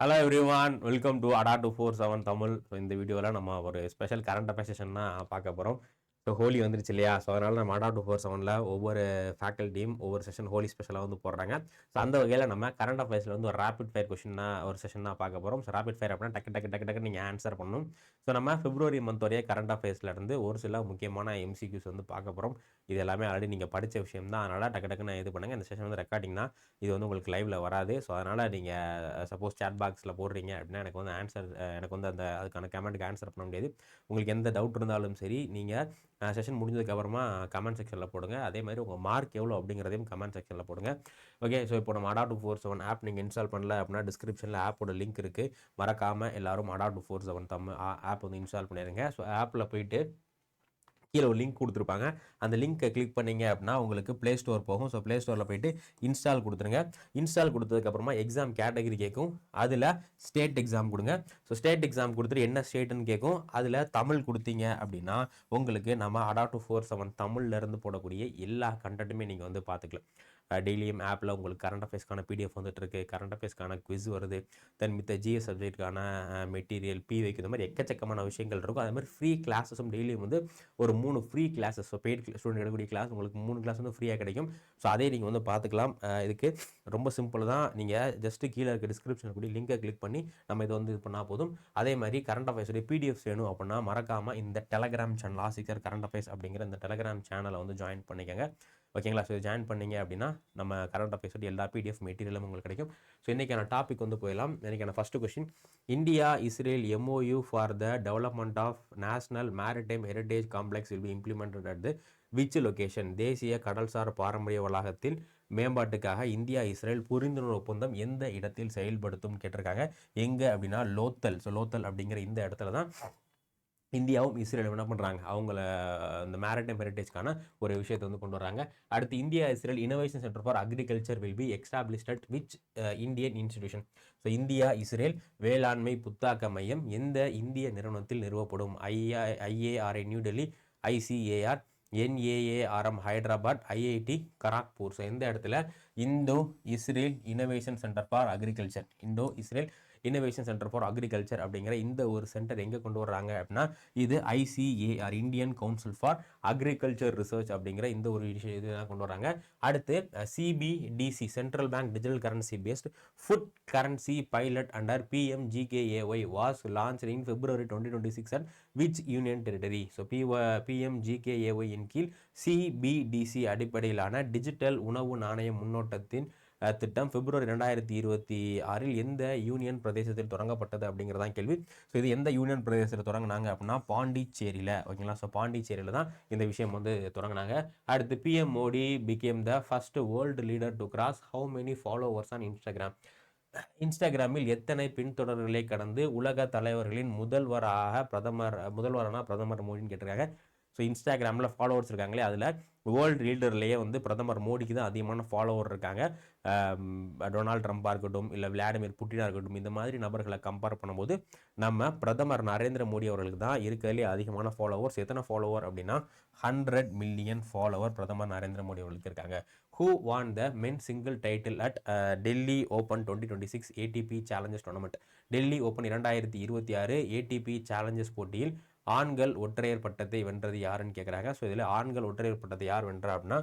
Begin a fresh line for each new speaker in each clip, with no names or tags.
Hello everyone, welcome to அடா 247 Tamil. So இந்த வீடியோவில் நம்ம ஒரு ஸ்பெஷல் கரண்ட் அஃபேர்ஸ் செஷன் தான் பார்க்க போகிறோம். ஸோ ஹோலி வந்துருச்சு இல்லையா? ஸோ அதனால் நம்ம அடா 247 ஒவ்வொரு ஃபேக்கல்ட்டியும் ஒவ்வொரு செஷன் ஹோலி ஸ்பெஷலாக வந்து போடுறாங்க. ஸோ அந்த வகையில் நம்ம கரண்ட் அஃபேர்ஸில் வந்து ஒரு ரேபிட் ஃபயர் கொஷின் தான் ஒரு செஷன் தான் பார்க்க போகிறோம். ஸோ ரேபிட் ஃபயர் அப்படின்னா டக்கு டக்கு டக்கு டக்கு நீங்கள் ஆன்சர் பண்ணணும். ஸோ நம்ம பிப்ரவரி மந்த் வரைய கரண்ட் அஃபேர்ஸ்லேருந்து ஒரு சில முக்கியமான எம்சிக்யூஸ் வந்து பார்க்க போகிறோம். இது எல்லாமே ஆல்ரெடி நீங்கள் படித்த விஷயம் தான். அதனால் டக்கு டக்குன்னு இது பண்ணுங்கள். இந்த செஷன் வந்து ரெக்கார்டிங் தான், இது வந்து உங்களுக்கு லைவில் வராது. ஸோ அதனால் நீங்கள் சப்போஸ் சேட் பாக்ஸில் போடுறீங்க அப்படின்னா எனக்கு வந்து எனக்கு வந்து அதுக்கான கமெண்ட்டுக்கு ஆன்சர் பண்ண முடியாது. உங்களுக்கு எந்த டவுட் இருந்தாலும் சரி, நீங்கள் செஷன் முடிஞ்சதுக்கப்புறமா கமெண்ட் செக்ஷனில் போடுங்க. அதே மாதிரி உங்கள் மார்க் எவ்வளோ அப்படிங்கிறதையும் கமெண்ட் செக்ஷனில் போடுங்க. ஓகே, ஸோ இப்போ நம்ம அடா 247 ஆப் நீங்கள் இன்ஸ்டால் பண்ணல அப்படின்னா டிஸ்கிரிப்ஷனில் ஆப்போட லிங்க் இருக்குது. மறக்காமல் எல்லாரும் அடா 247 தமிழ் ஆப் வந்து இன்ஸ்டால் பண்ணிடுங்க. ஸோ ஆப்பில் போயிட்டு கீழே ஒரு லிங்க் கொடுத்துருப்பாங்க. அந்த லிங்க்கை கிளிக் பண்ணிங்க அப்படின்னா உங்களுக்கு ப்ளே ஸ்டோர் போகும். ஸோ ப்ளே ஸ்டோரில் போயிட்டு இன்ஸ்டால் கொடுத்துருங்க. இன்ஸ்டால் கொடுத்ததுக்கப்புறமா எக்ஸாம் கேட்டகரி கேட்கும். அதில் ஸ்டேட் எக்ஸாம் கொடுங்க. ஸோ ஸ்டேட் எக்ஸாம் கொடுத்துட்டு என்ன ஸ்டேட்டுன்னு கேட்கும். அதில் தமிழ் கொடுத்தீங்க அப்படின்னா உங்களுக்கு நம்ம அடா 247 தமிழ்லேருந்து போடக்கூடிய எல்லா கண்டென்ட்டுமே நீங்கள் வந்து பார்த்துக்கலாம். டெய்லியும் ஆப்பில் உங்களுக்கு கரண்ட் அஃபேர்ஸ்க்கான பிடிஎஃப் வந்துட்டு இருக்கு, கரண்ட் அஃபேர்ஸ்க்கான குவிஸ் வருது, தென் மித்த ஜிஎஸ் சப்ஜெக்ட்டுக்கான மெட்டீரியல் பிவைக்கு இந்த மாதிரி எக்கச்சக்கமான விஷயங்கள் இருக்கும். அது மாதிரி ஃப்ரீ கிளாஸஸும் டெய்லியும் வந்து ஒரு 3 free classes, so paid student எடுக்கக்கூடிய கிளாஸ் உங்களுக்கு 3 கிளாஸ் வந்து ஃப்ரீயாக கிடைக்கும். ஸோ அதே நீங்கள் வந்து பார்த்துக்கலாம். இதுக்கு ரொம்ப சிம்பிள் தான். நீங்கள் ஜஸ்ட்டு கீழே இருக்க டிஸ்கிரிப்ஷன் கூடிய லிங்கை கிளிக் பண்ணி நம்ம இதை வந்து இது பண்ணால் போதும். அதே மாதிரி கரண்ட் அஃபேர்ஸுடைய பிடிஎஃப்ஸ் வேணும் அப்படின்னா மறக்காமல் இந்த டெலகிராம் சேனல் ஆசிக்கர் கரண்ட் அஃபேர்ஸ் அப்படிங்கிற இந்த டெலகிராம் சேனலை வந்து ஜாயின் பண்ணிக்கோங்க. ஓகேங்களா? ஸோ ஜாயின் பண்ணிங்க அப்படின்னா நம்ம கரண்ட் அஃபேர்ஸோட எல்லா பிடிஎஃப் மெட்டீரியலும் உங்களுக்கு கிடைக்கும். ஸோ இன்றைக்கான டாபிக் வந்து போயிடலாம். இன்றைக்கான first question, India Israel MOU for the development of national maritime heritage complex will be implemented at the which location? தேசிய கடல்சார் பாரம்பரிய வளாகத்தில் மேம்பாட்டுக்காக இந்தியா இஸ்ரேல் புரிந்துணர்வு ஒப்பந்தம் எந்த இடத்தில் செயல்படுத்தும் கேட்டிருக்காங்க. எங்கே அப்படின்னா லோத்தல். ஸோ லோத்தல் அப்படிங்கிற இந்த இடத்துல தான் இந்தியாவும் இஸ்ரேலும் என்ன பண்ணுறாங்க, அவங்கள இந்த மேரிடைம் ஹெரிடேஜ்க்கான ஒரு விஷயத்தை வந்து கொண்டு வராங்க. அடுத்து, India Israel innovation centre for agriculture will be established at which Indian institution? So India Israel வேளாண்மை புத்தாக்க மையம் எந்த இந்திய நிறுவனத்தில் நிறுவப்படும்? IARA new Delhi, ICAR, NAARM Hyderabad, IIT Kharagpur. So எந்த இடத்துல Indo Israel innovation centre for agriculture, Indo Israel innovation centre for agriculture அப்படிங்கிற இந்த ஒரு சென்டர் எங்கே கொண்டு வர்றாங்க அப்படின்னா இது ICAR, Indian council for agriculture research அப்படிங்கிற இந்த ஒரு விஷயம் இதுதான் கொண்டு வராங்க. அடுத்து CBDC, central bank digital currency based food currency pilot under PMGKAY was launched in February 2026 at which union territory? So PMGKAY இன் கீழ் CBDC அடிப்படையிலான டிஜிட்டல் உணவு நாணய முன்னோட்டத்தின் திட்டம் February 2026 எந்த யூனியன் பிரதேசத்தில் தொடங்கப்பட்டது அப்படிங்கிறதான் கேள்வி. ஸோ இது எந்த யூனியன் பிரதேசத்தில் தொடங்கினாங்க அப்படின்னா பாண்டிச்சேரியில். ஓகேங்களா? ஸோ பாண்டிச்சேரியில் தான் இந்த விஷயம் வந்து தொடங்கினாங்க. அடுத்து, PM Modi became the first world leader to cross how many followers on Instagram? இன்ஸ்டாகிராமில் எத்தனை பின்தொடர்களை கடந்து உலக தலைவர்களின் முதல்வரான பிரதமர் மோடின்னு கேட்டிருக்காங்க. ஸோ இன்ஸ்டாகிராமில் ஃபாலோவர்ஸ் இருக்காங்களே, அதில் வேர்ல்டு லீடர்லேயே வந்து பிரதமர் மோடிக்கு தான் அதிகமான ஃபாலோவர் இருக்காங்க. டொனால்ட் ட்ரம்பாக இருக்கட்டும், இல்லை விளாடிமிர் புட்டினாக இருக்கட்டும், இந்த மாதிரி நபர்களை கம்பேர் பண்ணும்போது நம்ம பிரதமர் நரேந்திர மோடி அவர்களுக்கு தான் இருக்கிறதுலே அதிகமான ஃபாலோவர்ஸ். எத்தனை ஃபாலோவர் அப்படின்னா 100 மில்லியன் ஃபாலோவர் பிரதமர் நரேந்திர மோடி அவர்களுக்கு இருக்காங்க. Who won the men's single title at Delhi Open 2026 ATP Challenges Tournament? Delhi open 2026 ATP challenges போட்டியில் ஆண்கள் ஒற்றையர் பட்டத்தை வென்றது யாருன்னு கேட்குறாங்க. ஸோ இதில் ஆண்கள் ஒற்றையர் பட்டத்தை யார் வென்றா அப்படின்னா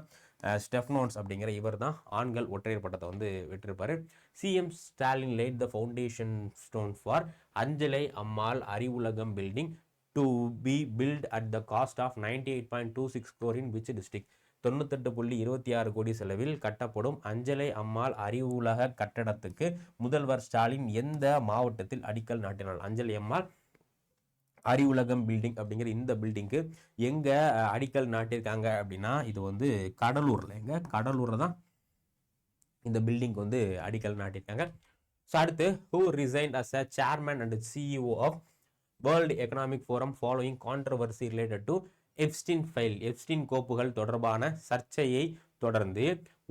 ஸ்டெஃப்னோன்ஸ் அப்படிங்கிற இவர் தான் ஆண்கள் ஒற்றையர் பட்டத்தை வந்து வெற்றிருப்பார். CM Stalin laid the foundation stone for Anjalai Ammal Arivulagam building to be built at the cost of 98.26 crore in which district? 98.26 கோடி செலவில் கட்டப்படும் அஞ்சலை அம்மாள் அறிவுலக கட்டடத்துக்கு முதல்வர் ஸ்டாலின் எந்த மாவட்டத்தில் அடிக்கல் நாட்டினார்? அஞ்சலை அம்மாள் அறிவுலகம் பில்டிங் அப்படிங்கிற இந்த பில்டிங்க்கு எங்க அடிக்கல் நாட்டியிருக்காங்க அப்படின்னா இது வந்து கடலூர்ல தான் இந்த பில்டிங் வந்து அடிக்கல் நாட்டியிருக்காங்க. ஸோ அடுத்து, who resigned as a chairman and CEO of World Economic Forum following controversy related to Epstein file? Epstein கோப்புகள் தொடர்பான சர்ச்சையை தொடர்ந்து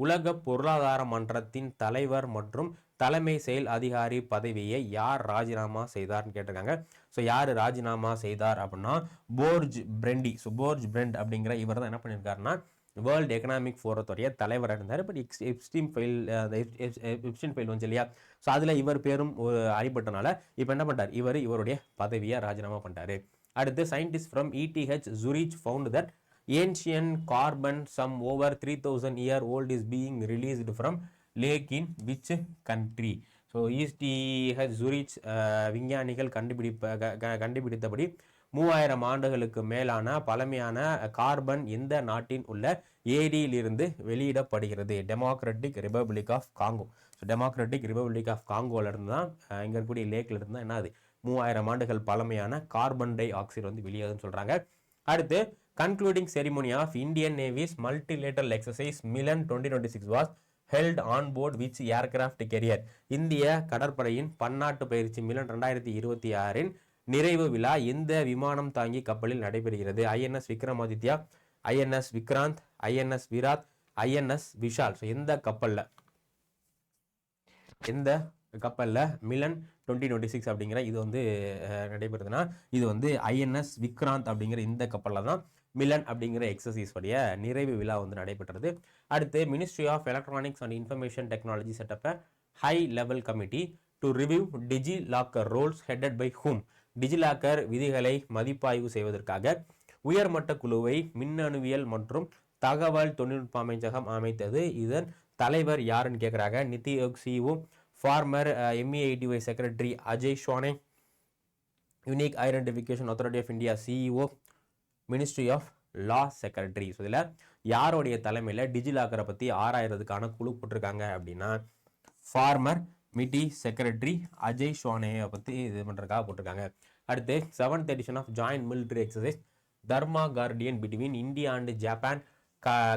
உலக பொருளாதார மன்றத்தின் தலைவர் மற்றும் தலைமை செயல் அதிகாரி பதவியை யார் ராஜினாமா செய்தார்னு கேட்டிருக்காங்க. ஸோ யார் ராஜினாமா செய்தார் அப்படின்னா போர்ஜ் பிரெண்டி. ஸோ போர்ஜ் பிரெண்ட் அப்படிங்கிற இவர் தான் என்ன பண்ணியிருக்காருன்னா வேர்ல்டு எக்கனாமிக் ஃபோரத்துடைய தலைவராக இருந்தார். But Epstein file Epstein file வந்து இல்லையா, ஸோ அதில் இவர் பேரும் அடிபட்டனால இப்போ என்ன பண்ணிட்டார், இவருடைய பதவியை ராஜினாமா பண்ணிட்டாரு. அடுத்து scientist from ETH Zurich found that ancient carbon some over 3000 year old is being released from lake in which country. So ETH Zurich விஞ்ஞானிகள் கண்டுபிடித்தபடி 3000 ஆண்டுகளுக்கு மேலான பழமையான கார்பன் எந்த நாட்டின் உள்ள ஏரியிலிருந்து வெளியிடப்படுகிறது? Democratic republic of Congo. So democratic republic of காங்கோல இருந்து தான் இங்கே இருக்கக்கூடிய லேக்ல இருந்து தான் என்னது 3000 ஆண்டுகள் பழமையான கார்பன் டை ஆக்சைடு வந்து வெளியாகுதுன்னு சொல்றாங்க. அடுத்து concluding ceremony of Indian Navy's multilateral exercise Milan 2026 was held on board which aircraft carrier. இந்திய கடற்படையின் பன்னாட்டு பயிற்சி மிலன் 2026 நிறைவு விழா எந்த விமானம் தாங்கி கப்பலில் நடைபெறுகிறது? INS Vikramaditya, INS Vikrant, INS Viraat, INS Vishal. So எந்த கப்பலில் மிலன் 2026 அப்படிங்கிற இது வந்து நடைபெறுதுன்னா இது வந்து INS விக்ராந்த் அப்படிங்கிற இந்த கப்பலில் தான் மிலன் அப்படிங்கிற எக்ஸசைஸ் உடைய நிறைவு விழா வந்து நடைபெற்றது. அடுத்து ministry of electronics and information technology set up high level committee to review DigiLocker rules headed by whom. DigiLocker விதிகளை மதிப்பாய்வு செய்வதற்காக உயர்மட்ட குழுவை மின்னணுவியல் மற்றும் தகவல் தொழில்நுட்ப அமைச்சகம் அமைத்தது. இதன் தலைவர் யாருன்னு கேட்குறாங்க. NITI Aayog CEO, former MEITY secretary Ajay Sawhney, unique identification authority of India CEO, ministry of law secretary. So இதில் யாருடைய தலைமையில் டிஜிலாக்கரை பற்றி ஆராயறதுக்கான குழு போட்டிருக்காங்க அப்படின்னா ஃபார்மர் மிட்டி செக்ரட்டரி அஜய் ஷோனேயை பற்றி இது பண்ணுறதுக்காக போட்டிருக்காங்க. அடுத்து 7th edition of joint military exercise Dharma guardian between India and Japan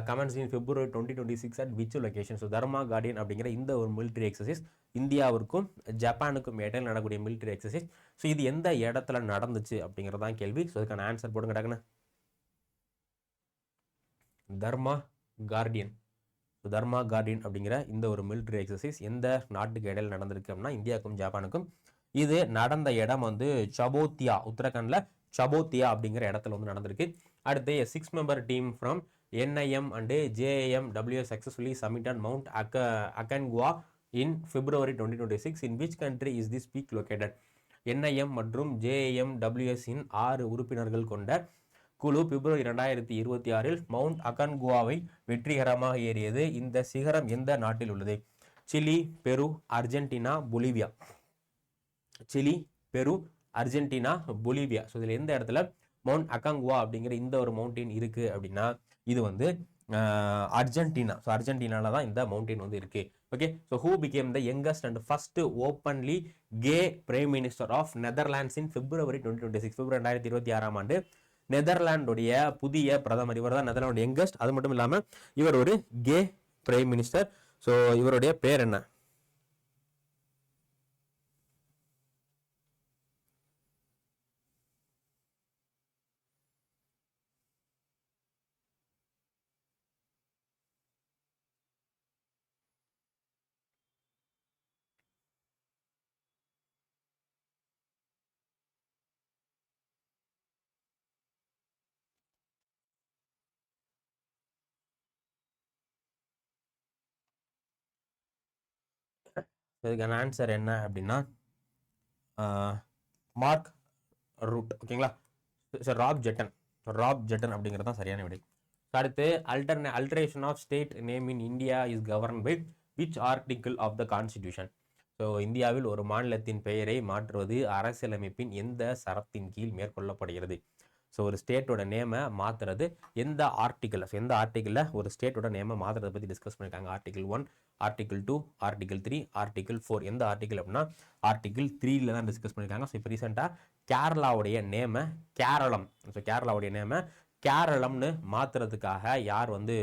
commences in February 2026 at which location. So Dharma guardian அப்படிங்கிற இந்த ஒரு மிலிட்ரி எக்ஸசைஸ் இந்தியாவிற்கும் ஜப்பானுக்கும் இடையில் நடக்கக்கூடிய மிலிட்ரி எக்ஸசைஸ். ஸோ இது எந்த இடத்துல நடந்துச்சு அப்படிங்கிறதான் கேள்வி. ஸோ அதுக்கான ஆன்சர் போடுங்க டக்குன்னு. தர்மா கார்டியன். தர்மா கார்டியன் அப்படிங்கிற இந்த ஒரு மிலிட்ரி எக்ஸசைஸ் எந்த நாட்டுக்கு இடையில் நடந்திருக்கு அப்படின்னா இந்தியாவுக்கும் ஜப்பானுக்கும். இது நடந்த இடம் வந்து சபோத்தியா, உத்தரகாண்டில் சபோத்தியா அப்படிங்கிற இடத்துல வந்து நடந்திருக்கு. அடுத்து 6 member team from NIM and JAMW successfully submitted mount Aconcagua in February 2026. In which country is this peak located? NIM மற்றும் JAMWS இன் 6 உறுப்பினர்கள் கொண்ட குழு February 2026 மவுண்ட் அக்கன்குவாவை வெற்றிகரமாக ஏறியது. இந்த சிகரம் எந்த நாட்டில் உள்ளது? சிலி, பெரு, அர்ஜென்டினா, பொலிவியா. சிலி, பெரு, அர்ஜென்டினா, பொலிவியா. ஸோ இதில் எந்த இடத்துல மவுண்ட் அக்கன்குவா அப்படிங்கிற இந்த ஒரு மவுண்டெயின் இருக்கு அப்படின்னா இது வந்து அர்ஜென்டினா. ஸோ அர்ஜென்டினால தான் இந்த மவுண்டெயின் வந்து இருக்கு. Okay, so who became the youngest and first openly gay prime minister of Netherlands in February 2026. February 2026 ஆண்டு நெதர்லாண்டுடைய புதிய பிரதமர் இவர் தான். Netherland youngest. அது மட்டும் இல்லாமல் இவர் ஒரு கே பிரைம் மினிஸ்டர். ஸோ இவருடைய பேர் என்ன? இதுக்கான ஆன்சர் என்ன அப்படின்னா மார்க் ரூட். ஓகேங்களா, சார் ராப் ஜெட்டன் அப்படிங்கிறது தான் சரியான விடை. அடுத்து alteration of state name in India is govern by which article of the constitution. So இந்தியாவில் ஒரு மாநிலத்தின் பெயரை மாற்றுவது அரசியலமைப்பின் எந்த சரத்தின் கீழ் மேற்கொள்ளப்படுகிறது? ஸோ ஒரு ஸ்டேட்டோட நேமை மாற்றுறது எந்த ஆர்டிகிள், எந்த ஆர்டிகிளில் ஒரு ஸ்டேட்டோட நேமை மாற்றுறதை பற்றி டிஸ்கஸ் பண்ணியிருக்காங்க. Article 1, Article 2, Article 3, Article 4. எந்த ஆர்டிகிள் அப்படின்னா Article 3ல தான் டிஸ்கஸ் பண்ணியிருக்காங்க. ஸோ இப்போ ரீசெண்டாக கேரளாவுடைய நேமை கேரளம், ஸோ கேரளாவுடைய நேமை கேரளம்னு மாற்றுறதுக்காக யார் வந்து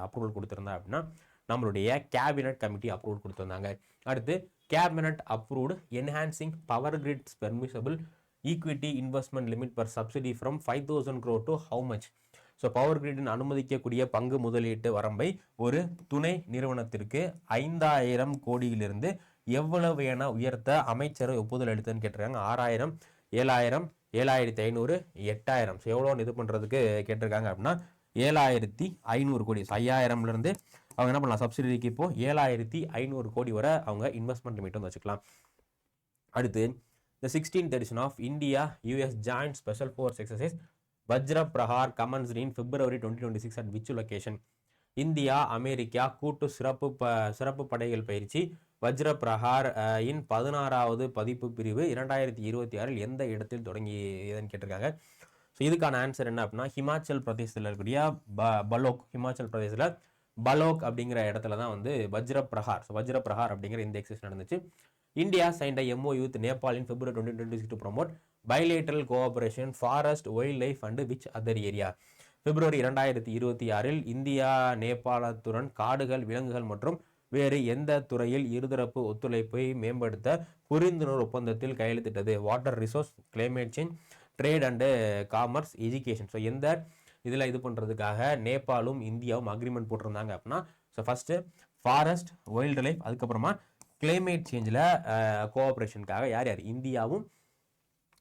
அப்ரூவல் கொடுத்துருந்தா அப்படின்னா நம்மளுடைய கேபினட் கமிட்டி அப்ரூவல் கொடுத்துருந்தாங்க. அடுத்து cabinet approved enhancing power grid's permissible equity investment limit per subsidy from 5,000 crore to how much? So power கிரிடின் அனுமதிக்கக்கூடிய பங்கு முதலீட்டு வரம்பை ஒரு துணை நிறுவனத்திற்கு 5,000 கோடியிலிருந்து எவ்வளவு என உயர்த்த அமைச்சர் ஒப்புதல் அளித்ததுன்னு கேட்டிருக்காங்க. 6,000, 7,000, 7,500, 8,000. ஸோ எவ்வளோன்னு இது பண்ணுறதுக்கு கேட்டிருக்காங்க அப்படின்னா 7,500 கோடி. 5,000லேருந்து அவங்க என்ன பண்ணலாம், சப்சிடரிக்கு இப்போ 7,500 கோடி வரை அவங்க இன்வெஸ்ட்மெண்ட் லிமிட் வந்து வச்சுக்கலாம். அடுத்து the 16th edition of India US Joint Special Force Exercise Vajra Prahar commenced in February 2026 at which location? India America கூட்டு சிறப்பு படைகள் பயிற்சி வஜ்ர பிரஹார் இன் 16வது பதிப்பு பிரிவு 2026 எந்த இடத்தில் தொடங்கியதுன்னு கேட்டிருக்காங்க. ஸோ இதுக்கான ஆன்சர் என்ன அப்படின்னா, ஹிமாச்சல் பிரதேசத்தில் இருக்கக்கூடிய பலோக், ஹிமாச்சல் பிரதேசத்தில் பலோக் அப்படிங்கிற இடத்துல தான் வந்து வஜ்ர பிரஹார், ஸோ வஜ்ர பிரஹார் அப்படிங்கிற இந்த எக்ஸசைஸ் நடந்துச்சு. India signed a MOU with Nepal in February 2026 to promote bilateral cooperation, forest, wildlife and which other area? பிப்ரவரி 2026 இந்தியா நேபாளத்துடன் காடுகள், விலங்குகள் மற்றும் வேறு எந்த துறையில் இருதரப்பு ஒத்துழைப்பை மேம்படுத்த புரிந்துணர்வு ஒப்பந்தத்தில் கையெழுத்திட்டது? Water resource, climate change, trade and commerce, education. So எந்த இதில் இது பண்ணுறதுக்காக நேபாளும் இந்தியாவும் அக்ரிமெண்ட் போட்டிருந்தாங்க அப்படின்னா, so first forest, wildlife, அதுக்கப்புறமா கிளைமேட் சேஞ்சில் கோஆப்ரேஷனுக்காக யார் யார், இந்தியாவும்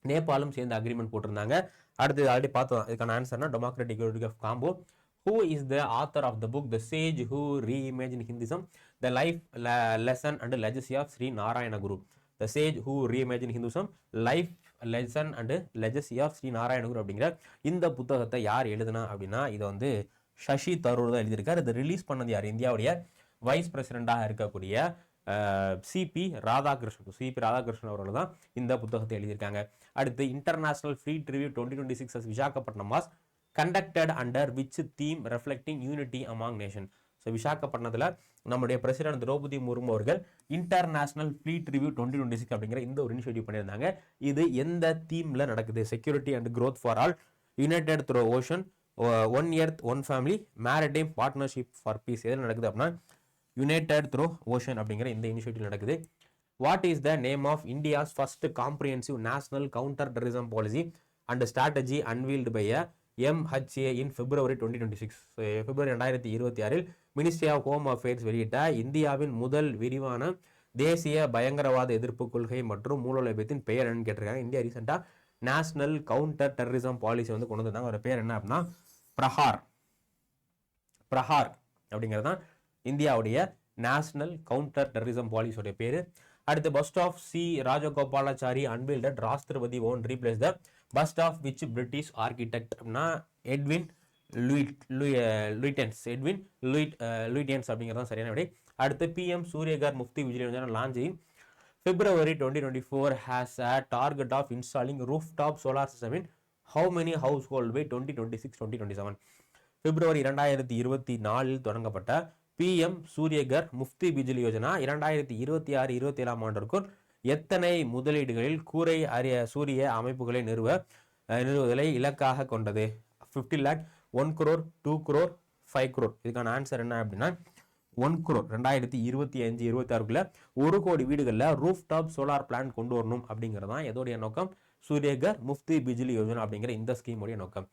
நேபாளும் சேர்ந்து அக்ரிமெண்ட் போட்டிருந்தாங்க. அடுத்து ஆல்ரெடி பார்த்தோம், இதுக்கான ஆன்சர்னா democratic republic of Congo. Who is the author of the book The Sage Who Reimagined Hinduism, The Life, Lesson and Legacy of Sri Narayana Guru? The Sage Who Reimagined Hinduism, Life, Lesson and Legacy of Sri Narayana Guru அப்படிங்கிற இந்த புத்தகத்தை யார் எழுதுனா அப்படின்னா, இதை வந்து சசி தரூர் தான் எழுதியிருக்காரு. இதை ரிலீஸ் பண்ணது யார், இந்தியாவுடைய வைஸ் பிரசிடெண்டாக இருக்கக்கூடிய சிபி ராதாகிருஷ்ணன் அவர்கள் தான் இந்த புத்தகத்தை எழுதியிருக்காங்க. அடுத்து international fleet review 2026 Visakhapatnam was conducted under which theme reflecting unity among nation. So விசாகப்பட்டினத்தில் நம்முடைய பிரசிடென்ட் திரௌபதி முர்மு அவர்கள் இன்டர்நேஷனல் ஃப்ளீட் ரிவ்யூ 2026 அப்படிங்கிற இந்த ஒரு இனிஷியேட்டிவ் பண்ணியிருந்தாங்க. இது எந்த தீமில் நடக்குது? Security and growth for all, United through ocean, one earth one family, maritime partnership for peace. எதில் நடக்குது அப்படின்னா யுனைடெட் த்ரூ ஓஷன் அப்படிங்கிற இந்த இனிஷியேட்டிவ் நடக்குது. What is the name of India's first comprehensive national counter terrorism policy and strategy அன்வீல்டு by MHA in February 2026? February 2026 ministry of home affairs வெளியிட்ட இந்தியாவின் முதல் விரிவான தேசிய பயங்கரவாத எதிர்ப்பு கொள்கை மற்றும் மூலோபாயத்தின் பெயர் என்னன்னு கேட்டிருக்காங்க. இந்தியா ரீசெண்டாக நேஷனல் கவுண்டர் டெரரிசம் பாலிசி வந்து கொண்டு வந்தாங்க. ஒரு பேர் என்ன அப்படின்னா பிரஹார் அப்படிங்கிறது தான் இந்தியாவுடைய நேஷனல் கவுண்டர் டெரரிசம் பாலிசியோடைய பேர். அடுத்து bust of C Rajagopalachari unveiled Rashtrapati Bhavan replace the bust of which British architect அப்படின்னா எட்வின் லூயிட்டன்ஸ் அப்படிங்கிறது தான் சரியான விடை. அடுத்து PM சூரியகர் முஃப்தி விஜய் Yojana launch in February 2024 has a target of installing rooftop solar system in how many household by 2026-2027? பிப்ரவரி 2024 தொடங்கப்பட்ட PM சூரியகர் முஃப்தி பிஜிலி யோஜனா 2026-27 ஆண்டிற்குள் எத்தனை முதலீடுகளில் கூரை சூரிய அமைப்புகளை நிறுவுதலை இலக்காக கொண்டது? 50 lakh, 1 crore, 2 crore, 5 crore. இதுக்கான ஆன்சர் என்ன அப்படின்னா 1 crore. 2025-26 1 கோடி வீடுகளில் ரூஃப் டாப் சோலார் பிளான் கொண்டு வரணும் அப்படிங்கிறது தான் எதோடைய நோக்கம்? சூரியகர் முஃப்தி பிஜிலி யோஜனா அப்படிங்கிற இந்த ஸ்கீமுடைய நோக்கம்.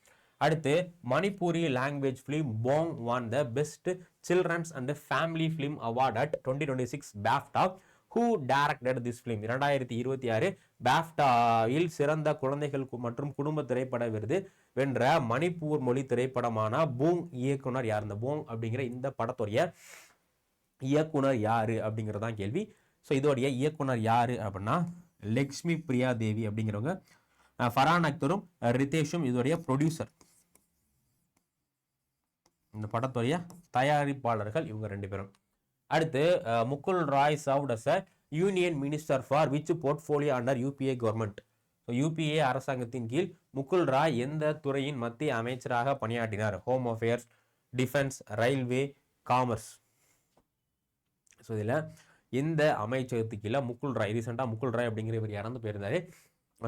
அடுத்து Manipuri language film Boong won the best children's and family film award at 2026 BAFTA. Who directed this film? 2026 BAFTA-யில் சிறந்த குழந்தைகள் மற்றும் குடும்ப திரைப்பட விருது வென்ற மணிப்பூர் மொழி திரைப்படமான பூங் இயக்குனர் யார்? இந்த போங் அப்படிங்கிற இந்த படத்துடைய இயக்குனர் யாரு அப்படிங்கிறதான் கேள்வி. ஸோ இதோடைய இயக்குனர் யாரு அப்படின்னா லக்ஷ்மி பிரியா தேவி அப்படிங்கிறவங்க. ஃபரான் அக்தரும் ரிதேஷும் இதோடைய ப்ரொடியூசர். இந்த படத்துடைய தயாரிப்பாளர்கள் இவங்க 2 பேரும். அடுத்து Mukul Roy served as a union minister for which portfolio under UPA government? UPA அரசாங்கத்தின் கீழ் முகுல் ராய் எந்த துறையின் மத்திய அமைச்சராக பணியாற்றினார்? Home affairs, defence, railway, commerce. So இதில் இந்த அமைச்சகத்துக்கு கீழே முகுல் ராய், ரீசெண்டாக முகுல் ராய் அப்படிங்கிற இவர் இறந்து போயிருந்தாரு.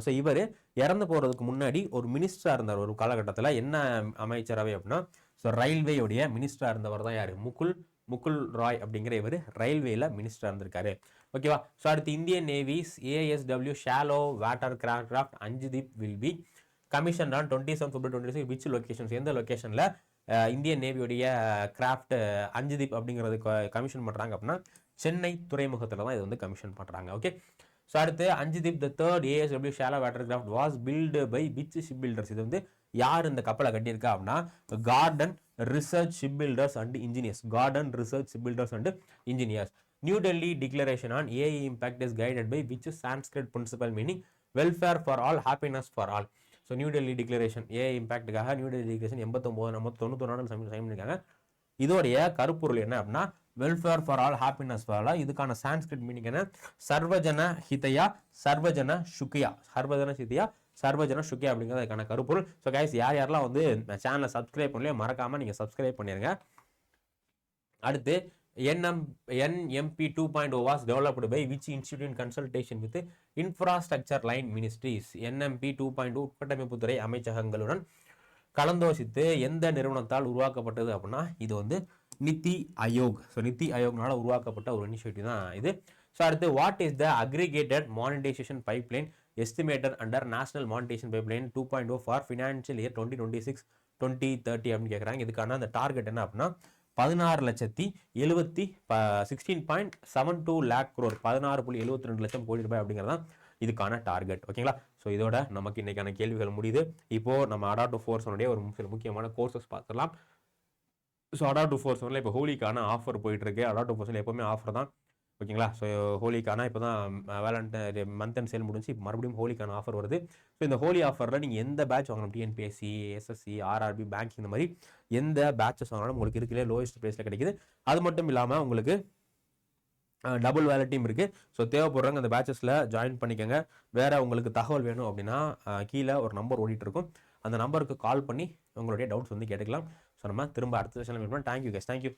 ஸோ இவர் இறந்து போகிறதுக்கு முன்னாடி ஒரு மினிஸ்டராக இருந்தார் ஒரு காலகட்டத்தில். என்ன அமைச்சரவை அப்படின்னா, ஸோ ரயில்வேயுடைய மினிஸ்டராக இருந்தவர் தான் யார்? முகுல் ராய் அப்படிங்கிற இவர் ரயில்வேல மினிஸ்டராக இருந்திருக்காரு. ஓகேவா? ஸோ அடுத்து Indian navy's ASW shallow water craft Anjadip will be commission on 27 February 2026 which locations? எந்த லொகேஷனில் இந்தியன் நேவியுடைய கிராஃப்ட் அஞ்சுதீப் அப்படிங்கிறது கமிஷன் பண்ணுறாங்க அப்படின்னா சென்னை துறைமுகத்தில் தான் இது வந்து கமிஷன் பண்ணுறாங்க. ஓகே, ஸோ அடுத்து Anjadip the third ASW shallow water craft was built by which ship builders. இது வந்து யார் இந்த கப்பலை கட்டியிருக்கா அப்படின்னா garden research ship builders and engineers. Garden research ship builders and engineers. New Delhi declaration on AI impact is guided by which Sanskrit principle meaning welfare for all happiness for all. So new Delhi declaration AI இம்பாக்டுக்காக new Delhi declaration 91 sign பண்ணியிருக்காங்க. இதோடைய கருப்பொருள் என்ன அப்படின்னா welfare for all happiness for all. இதுக்கான Sanskrit meaning என்ன? சர்வஜன ஹிதயா சர்வஜன சுக்கியா. சர்வஜன ஹிதயா சர்வஜன சுக்கியா அப்படிங்கிறது அதுக்கான கருப்பொருள். ஸோ கைஸ் யாரெல்லாம் வந்து சேனலை சப்ஸ்கிரைப் பண்ணலையோ மறக்காம நீங்கள் சப்ஸ்கிரைப் பண்ணிடுங்க. அடுத்து NMP 2.0 was developed by which institute in consultation with infrastructure line ministries. NMP 2.0 உட்கட்டமைப்புத்துறை அமைச்சகங்களுடன் கலந்தோசித்து எந்த நிறுவனத்தால் உருவாக்கப்பட்டது அப்படின்னா இது வந்து நித்தி ஆயோக். ஸோ நித்தி ஆயோக்னால உருவாக்கப்பட்ட ஒரு இனிஷியேட்டிவ் தான் இது. ஸோ அடுத்து what is the aggregated monetisation pipeline estimated under national monetisation pipeline 2.0 for financial year 2026-2030 அப்படின்னு கேட்குறாங்க. இதுக்கான அந்த டார்கெட் என்ன அப்படின்னா 16,72 lakh crore 16.72 லட்சம் கோடி ரூபாய் அப்படிங்கிறதான் இதுக்கான டார்கெட். ஓகேங்களா? ஸோ இதோட நமக்கு இன்னைக்கான கேள்விகள் முடியுது. இப்போ நம்ம அடாப்டிவ் ஃபோர்ஸ் உடைய ஒரு சில முக்கியமான கோர்சஸ் பார்த்துடலாம். ஸோ அடாப்டிவ் ஃபோர்ஸ் ஒன்ல இப்போ ஹோலிக்கான ஆஃபர் போயிட்டு இருக்கு. அடாப்டிவ் ஃபோர்ஸில் எப்பவுமே ஆஃபர் தான். ஓகேங்களா? ஸோ ஹோலிக்கான இப்போ தான் வேலண்டைன் மந்த் அண்ட் சேல் முடிஞ்சு இப்போ மறுபடியும் ஹோலிக்கான ஆஃபர் வருது. ஸோ இந்த ஹோலி ஆஃபரில் நீங்கள் எந்த பேட்ச் வாங்கணும், டிஎன்பிஎஸ்சி, எஸ்எஸ்சி, ஆர்ஆர்பி, பேங்கிங், இந்த மாதிரி எந்த பேட்சஸ் வாங்கினாலும் உங்களுக்கு இருக்கிற லோயஸ்ட் ப்ரைஸில் கிடைக்குது. அது மட்டும் இல்லாமல் உங்களுக்கு டபுள் வேலட்டையும் இருக்குது. ஸோ தேவைப்படுறவங்க அந்த பேட்சஸில் ஜாயின் பண்ணிக்கோங்க. வேறு உங்களுக்கு தகவல் வேணும் அப்படின்னா கீழே ஒரு நம்பர் ஓடிட்டு இருக்கும். அந்த நம்பருக்கு கால் பண்ணி உங்களுடைய டவுட்ஸ் வந்து கேட்டுக்கலாம். ஸோ நம்ம திரும்ப அடுத்த செஷனில் மீட் பண்ணலாம். தேங்க்யூ.